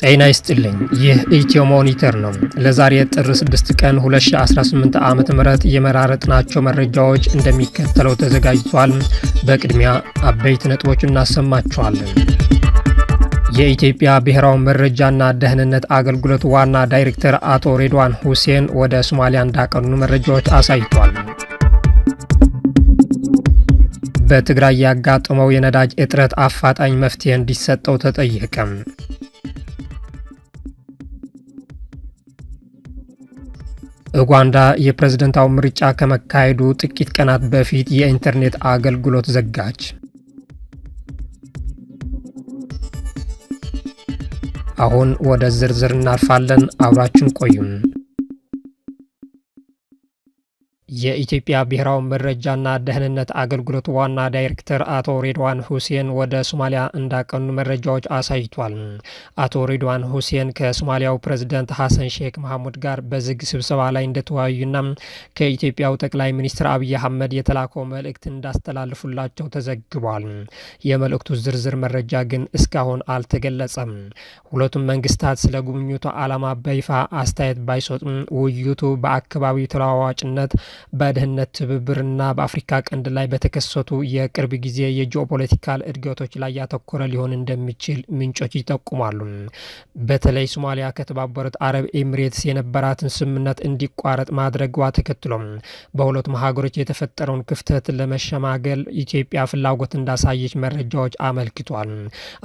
ጤና ይስጥልኝ። ይህ ኢትዮ ሞኒተር ነው። ለዛሬ ጥር 6 ቀን 2018 ዓ.ም የመራረጥናቸው መረጃዎች እንደሚከተለው ተዘጋጅቷል። በቅድሚያ አበይት ነጥቦች እናሰማቸዋለን። የኢትዮጵያ ብሔራዊ መረጃና ደህንነት አገልግሎት ዋና ዳይሬክተር አቶ ሬድዋን ሁሴን ወደ ሶማሊያ እንዳቀኑ መረጃዎች አሳይቷል። በትግራይ ያጋጠመው የነዳጅ እጥረት አፋጣኝ መፍትሄ እንዲሰጠው ተጠየቀ። ኡጋንዳ የፕሬዝዳንታዊ ምርጫ ከመካሄዱ ጥቂት ቀናት በፊት የኢንተርኔት አገልግሎት ዘጋች። አሁን ወደ ዝርዝር እናልፋለን። አብራችን ቆዩን። የኢትዮጵያ ብሔራዊ መረጃና ደህንነት አገልግሎት ዋና ዳይሬክተር አቶ ሬድዋን ሁሴን ወደ ሶማሊያ እንዳቀኑ መረጃዎች አሳይቷል። አቶ ሬድዋን ሁሴን ከሶማሊያው ፕሬዝዳንት ሐሰን ሼክ መሐሙድ ጋር በዝግ ስብሰባ ላይ እንደተወያዩና ከኢትዮጵያው ጠቅላይ ሚኒስትር አብይ አህመድ የተላከው መልእክት እንዳስተላልፉላቸው ተዘግቧል። የመልእክቱ ዝርዝር መረጃ ግን እስካሁን አልተገለጸም። ሁለቱም መንግስታት ስለ ጉብኝቱ ዓላማ በይፋ አስተያየት ባይሰጡም ውይይቱ በአካባቢው ተለዋዋጭነት በደህንነት ትብብርና በአፍሪካ ቀንድ ላይ በተከሰቱ የቅርብ ጊዜ የጂኦፖለቲካል እድገቶች ላይ ያተኮረ ሊሆን እንደሚችል ምንጮች ይጠቁማሉ። በተለይ ሶማሊያ ከተባበሩት አረብ ኤሚሬትስ የነበራትን ስምምነት እንዲቋረጥ ማድረጓ ተከትሎም በሁለቱም ሀገሮች የተፈጠረውን ክፍተት ለመሸማገል ኢትዮጵያ ፍላጎት እንዳሳየች መረጃዎች አመልክቷል።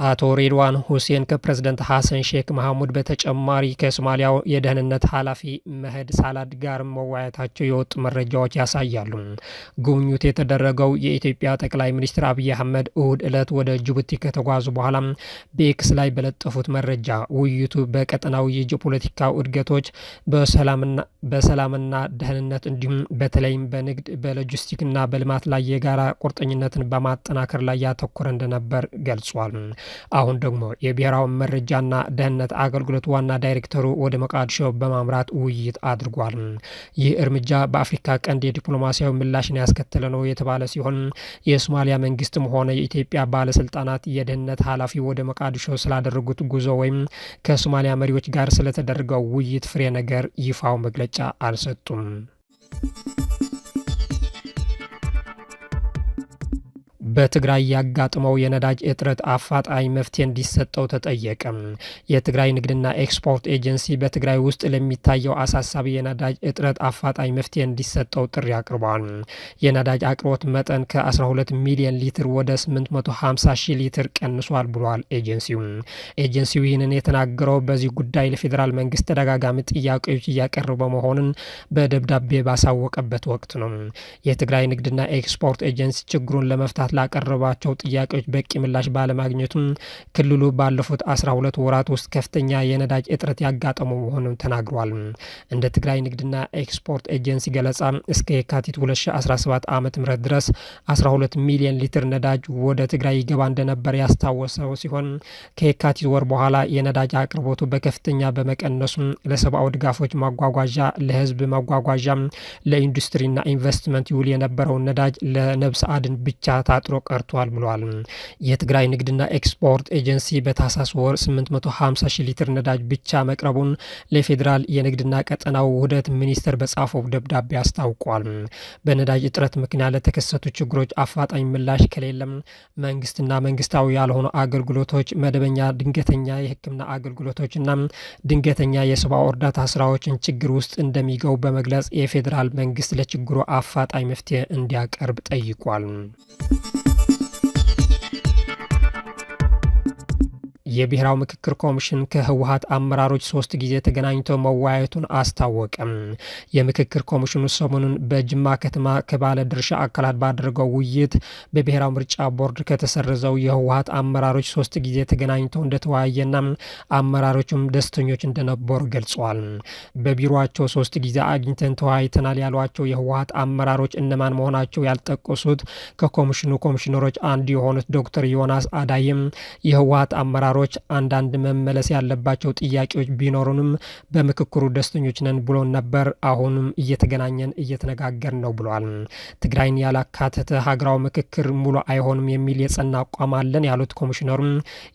አቶ ሬድዋን ሁሴን ከፕሬዝዳንት ሐሰን ሼክ መሐሙድ በተጨማሪ ከሶማሊያው የደህንነት ኃላፊ መህድ ሳላድ ጋር መወያየታቸው የወጡ መረጃዎች ያሳያሉ። ጉብኝቱ የተደረገው የኢትዮጵያ ጠቅላይ ሚኒስትር አብይ አህመድ እሁድ ዕለት ወደ ጅቡቲ ከተጓዙ በኋላ በኤክስ ላይ በለጠፉት መረጃ ውይይቱ በቀጠናው የጂኦፖለቲካዊ እድገቶች፣ በሰላምና ደህንነት እንዲሁም በተለይም በንግድ በሎጂስቲክና በልማት ላይ የጋራ ቁርጠኝነትን በማጠናከር ላይ ያተኮረ እንደነበር ገልጿል። አሁን ደግሞ የብሔራዊ መረጃና ደህንነት አገልግሎት ዋና ዳይሬክተሩ ወደ ሞቃዲሾ በማምራት ውይይት አድርጓል። ይህ እርምጃ በአፍሪካ ቀንድ የዲፕሎማሲያዊ ምላሽን ያስከተለ ነው የተባለ ሲሆን የሶማሊያ መንግስትም ሆነ የኢትዮጵያ ባለስልጣናት የደህንነት ኃላፊ ወደ ሞቃዲሾ ስላደረጉት ጉዞ ወይም ከሶማሊያ መሪዎች ጋር ስለተደረገው ውይይት ፍሬ ነገር ይፋው መግለጫ አልሰጡም። በትግራይ ያጋጠመው የነዳጅ እጥረት አፋጣኝ መፍትሄ እንዲሰጠው ተጠየቀ። የትግራይ ንግድና ኤክስፖርት ኤጀንሲ በትግራይ ውስጥ ለሚታየው አሳሳቢ የነዳጅ እጥረት አፋጣኝ መፍትሄ እንዲሰጠው ጥሪ አቅርበዋል። የነዳጅ አቅርቦት መጠን ከ12 ሚሊዮን ሊትር ወደ 850 ሺህ ሊትር ቀንሷል ብሏል ኤጀንሲው ይህንን የተናገረው በዚህ ጉዳይ ለፌዴራል መንግስት ተደጋጋሚ ጥያቄዎች እያቀረበ መሆኑን በደብዳቤ ባሳወቀበት ወቅት ነው። የትግራይ ንግድና ኤክስፖርት ኤጀንሲ ችግሩን ለመፍታት ላቀረባቸው ጥያቄዎች በቂ ምላሽ ባለማግኘቱም ክልሉ ባለፉት 12 ወራት ውስጥ ከፍተኛ የነዳጅ እጥረት ያጋጠመው መሆኑን ተናግሯል። እንደ ትግራይ ንግድና ኤክስፖርት ኤጀንሲ ገለጻ እስከ የካቲት 2017 ዓ.ም ድረስ 12 ሚሊዮን ሊትር ነዳጅ ወደ ትግራይ ይገባ እንደነበር ያስታወሰው ሲሆን ከየካቲት ወር በኋላ የነዳጅ አቅርቦቱ በከፍተኛ በመቀነሱ ለሰብአዊ ድጋፎች ማጓጓዣ፣ ለህዝብ ማጓጓዣ፣ ለኢንዱስትሪና ኢንቨስትመንት ይውል የነበረውን ነዳጅ ለነብስ አድን ብቻ ታጥሮ ቀርቷል ብሏል። የትግራይ ንግድና ኤክስፖርት ኤጀንሲ በታህሳስ ወር 850 ሺህ ሊትር ነዳጅ ብቻ መቅረቡን ለፌዴራል የንግድና ቀጠናው ውህደት ሚኒስቴር በጻፈው ደብዳቤ አስታውቋል። በነዳጅ እጥረት ምክንያት ለተከሰቱ ችግሮች አፋጣኝ ምላሽ ከሌለም መንግስትና መንግስታዊ ያልሆኑ አገልግሎቶች፣ መደበኛ ድንገተኛ የሕክምና አገልግሎቶችና ድንገተኛ የሰብአዊ እርዳታ ስራዎችን ችግር ውስጥ እንደሚገቡ በመግለጽ የፌዴራል መንግስት ለችግሩ አፋጣኝ መፍትሄ እንዲያቀርብ ጠይቋል። የብሔራዊ ምክክር ኮሚሽን ከህወሓት አመራሮች 3 ጊዜ ተገናኝተው መወያየቱን አስታወቀም። የምክክር ኮሚሽኑ ሰሞኑን በጅማ ከተማ ከባለ ድርሻ አካላት ባደረገው ውይይት በብሔራዊ ምርጫ ቦርድ ከተሰረዘው የህወሓት አመራሮች 3 ጊዜ ተገናኝተው እንደተወያየና አመራሮቹም ደስተኞች እንደነበሩ ገልጸዋል። በቢሮአቸው 3 ጊዜ አግኝተን ተወያይተናል ያሏቸው የህወሓት አመራሮች እነማን መሆናቸው ያልጠቀሱት ከኮሚሽኑ ኮሚሽነሮች አንዱ የሆኑት ዶክተር ዮናስ አዳይም የህወሓት አመራሮች አመራሮች አንዳንድ መመለስ ያለባቸው ጥያቄዎች ቢኖሩንም በምክክሩ ደስተኞች ነን ብሎ ነበር። አሁንም እየተገናኘን እየተነጋገርን ነው ብሏል። ትግራይን ያላካተተ ሀገራዊ ምክክር ሙሉ አይሆንም የሚል የጸና አቋም አለን ያሉት ኮሚሽነሩ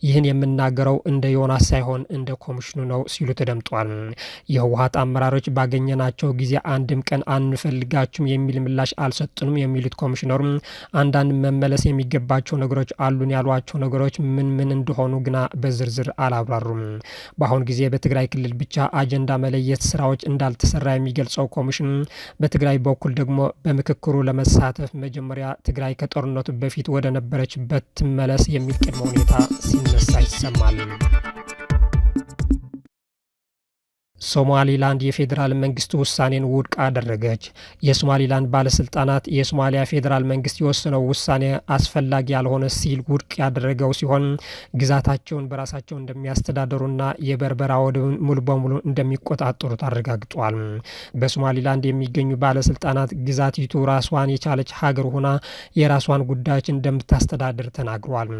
ይህን የምናገረው እንደ ዮናስ ሳይሆን እንደ ኮሚሽኑ ነው ሲሉ ተደምጧል። የህወሓት አመራሮች ባገኘናቸው ጊዜ አንድም ቀን አንፈልጋችሁም የሚል ምላሽ አልሰጡንም የሚሉት ኮሚሽነሩ አንዳንድ መመለስ የሚገባቸው ነገሮች አሉን ያሏቸው ነገሮች ምን እንደሆኑ ግና በዝርዝር አላብራሩም። በአሁኑ ጊዜ በትግራይ ክልል ብቻ አጀንዳ መለየት ስራዎች እንዳልተሰራ የሚገልጸው ኮሚሽን በትግራይ በኩል ደግሞ በምክክሩ ለመሳተፍ መጀመሪያ ትግራይ ከጦርነቱ በፊት ወደ ነበረችበት ትመለስ የሚል ቅድመ ሁኔታ ሲነሳ ይሰማል። ሶማሊላንድ የፌዴራል መንግስት ውሳኔን ውድቅ አደረገች። የሶማሊላንድ ባለስልጣናት የሶማሊያ ፌዴራል መንግስት የወሰነው ውሳኔ አስፈላጊ ያልሆነ ሲል ውድቅ ያደረገው ሲሆን ግዛታቸውን በራሳቸው እንደሚያስተዳደሩና የበርበራ ወደብን ሙሉ በሙሉ እንደሚቆጣጠሩት አረጋግጧል። በሶማሊላንድ የሚገኙ ባለስልጣናት ግዛቲቱ ራሷን የቻለች ሀገር ሆና የራሷን ጉዳዮች እንደምታስተዳድር ተናግሯል።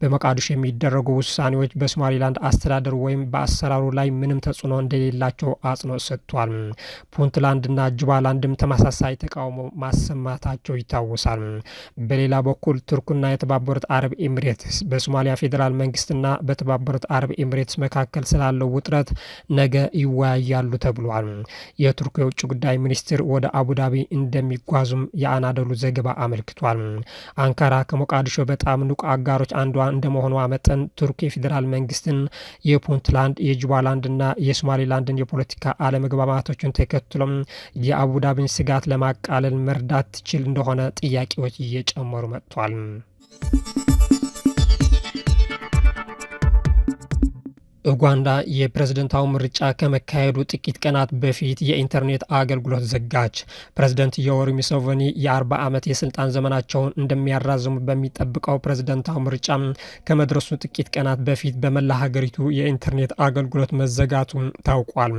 በሞቃዲሾ የሚደረጉ ውሳኔዎች በሶማሊላንድ አስተዳደር ወይም በአሰራሩ ላይ ምንም ተጽዕኖ እንደሌላ ቸው አጽንኦት ሰጥቷል። ፑንትላንድና ጁባላንድም ተመሳሳይ ተቃውሞ ማሰማታቸው ይታወሳል። በሌላ በኩል ቱርክና የተባበሩት አረብ ኤሚሬትስ በሶማሊያ ፌዴራል መንግስትና በተባበሩት አረብ ኤሚሬትስ መካከል ስላለው ውጥረት ነገ ይወያያሉ ተብሏል። የቱርክ የውጭ ጉዳይ ሚኒስትር ወደ አቡዳቢ እንደሚጓዙም የአናዶሉ ዘገባ አመልክቷል። አንካራ ከሞቃዲሾ በጣም ንቁ አጋሮች አንዷ እንደመሆኗ መጠን ቱርክ የፌዴራል መንግስትን የፑንትላንድ የጁባላንድና የሶማሊላንድ የፖለቲካ አለመግባባቶችን ተከትሎም የአቡዳቢን ስጋት ለማቃለል መርዳት ትችል እንደሆነ ጥያቄዎች እየጨመሩ መጥቷል። ኡጋንዳ የፕሬዝደንታዊ ምርጫ ከመካሄዱ ጥቂት ቀናት በፊት የኢንተርኔት አገልግሎት ዘጋች። ፕሬዝደንት ዮዌሪ ሙሴቬኒ የ40 ዓመት የስልጣን ዘመናቸውን እንደሚያራዝሙ በሚጠብቀው ፕሬዝደንታዊ ምርጫ ከመድረሱ ጥቂት ቀናት በፊት በመላ ሀገሪቱ የኢንተርኔት አገልግሎት መዘጋቱ ታውቋል።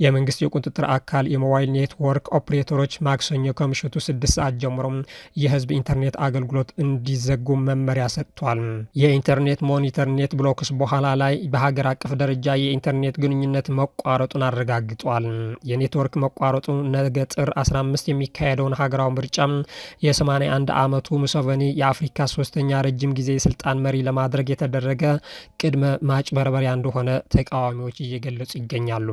የመንግስት የቁጥጥር አካል የሞባይል ኔትወርክ ኦፕሬተሮች ማክሰኞ ከምሽቱ 6 ሰዓት ጀምሮ የህዝብ ኢንተርኔት አገልግሎት እንዲዘጉ መመሪያ ሰጥቷል። የኢንተርኔት ሞኒተር ኔት ብሎክስ በኋላ ላይ በሀገር አቀፍ ደረጃ የኢንተርኔት ግንኙነት መቋረጡን አረጋግጧል። የኔትወርክ መቋረጡ ነገ ጥር 15 የሚካሄደውን ሀገራዊ ምርጫ የ81 ዓመቱ ሙሴቬኒ የአፍሪካ ሶስተኛ ረጅም ጊዜ የስልጣን መሪ ለማድረግ የተደረገ ቅድመ ማጭበርበሪያ እንደሆነ ተቃዋሚዎች እየገለጹ ይገኛሉ።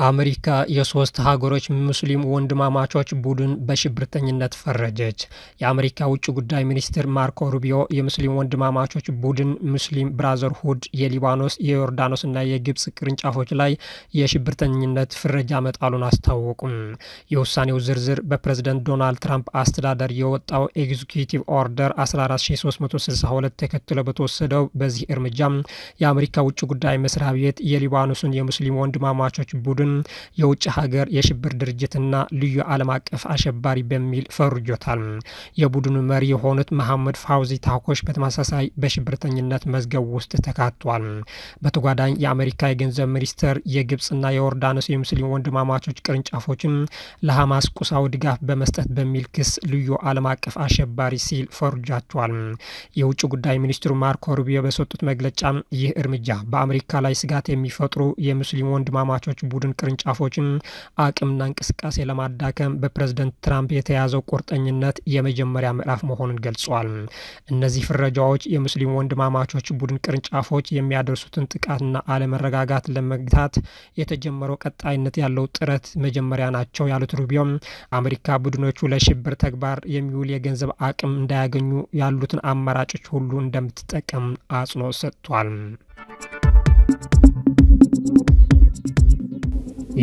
አሜሪካ የሶስት ሀገሮች ሙስሊም ወንድማማቾች ቡድን በሽብርተኝነት ፈረጀች። የአሜሪካ ውጭ ጉዳይ ሚኒስትር ማርኮ ሩቢዮ የሙስሊም ወንድማማቾች ቡድን ሙስሊም ብራዘርሁድ የሊባኖስ የዮርዳኖስና የግብጽ ቅርንጫፎች ላይ የሽብርተኝነት ፍረጃ መጣሉን አስታወቁም። የውሳኔው ዝርዝር በፕሬዝደንት ዶናልድ ትራምፕ አስተዳደር የወጣው ኤግዚኪዩቲቭ ኦርደር 14362 ተከትሎ በተወሰደው በዚህ እርምጃ የአሜሪካ ውጭ ጉዳይ መስሪያ ቤት የሊባኖስን የሙስሊም ወንድማማቾች ቡድን የውጭ ሀገር የሽብር ድርጅትና ልዩ ዓለም አቀፍ አሸባሪ በሚል ፈርጆታል። የቡድኑ መሪ የሆኑት መሐመድ ፋውዚ ታኮሽ በተመሳሳይ በሽብርተኝነት መዝገብ ውስጥ ተካቷል። በተጓዳኝ የአሜሪካ የገንዘብ ሚኒስቴር የግብጽና የዮርዳኖስ የሙስሊም ወንድማማቾች ቅርንጫፎችን ለሐማስ ቁሳዊ ድጋፍ በመስጠት በሚል ክስ ልዩ ዓለም አቀፍ አሸባሪ ሲል ፈርጇቸዋል። የውጭ ጉዳይ ሚኒስትሩ ማርኮ ሩቢዮ በሰጡት መግለጫ ይህ እርምጃ በአሜሪካ ላይ ስጋት የሚፈጥሩ የሙስሊም ወንድማማቾች ቡድን ቅርንጫፎችን አቅምና እንቅስቃሴ ለማዳከም በፕሬዝደንት ትራምፕ የተያዘው ቁርጠኝነት የመጀመሪያ ምዕራፍ መሆኑን ገልጿል። እነዚህ ፍረጃዎች የሙስሊም ወንድማማቾች ቡድን ቅርንጫፎች የሚያደርሱትን ጥቃትና አለመረጋጋት ለመግታት የተጀመረው ቀጣይነት ያለው ጥረት መጀመሪያ ናቸው ያሉት ሩቢዮም አሜሪካ ቡድኖቹ ለሽብር ተግባር የሚውል የገንዘብ አቅም እንዳያገኙ ያሉትን አማራጮች ሁሉ እንደምትጠቀም አጽንኦት ሰጥቷል።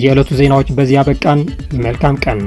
የዕለቱ ዜናዎች በዚያ በቃን። መልካም ቀን።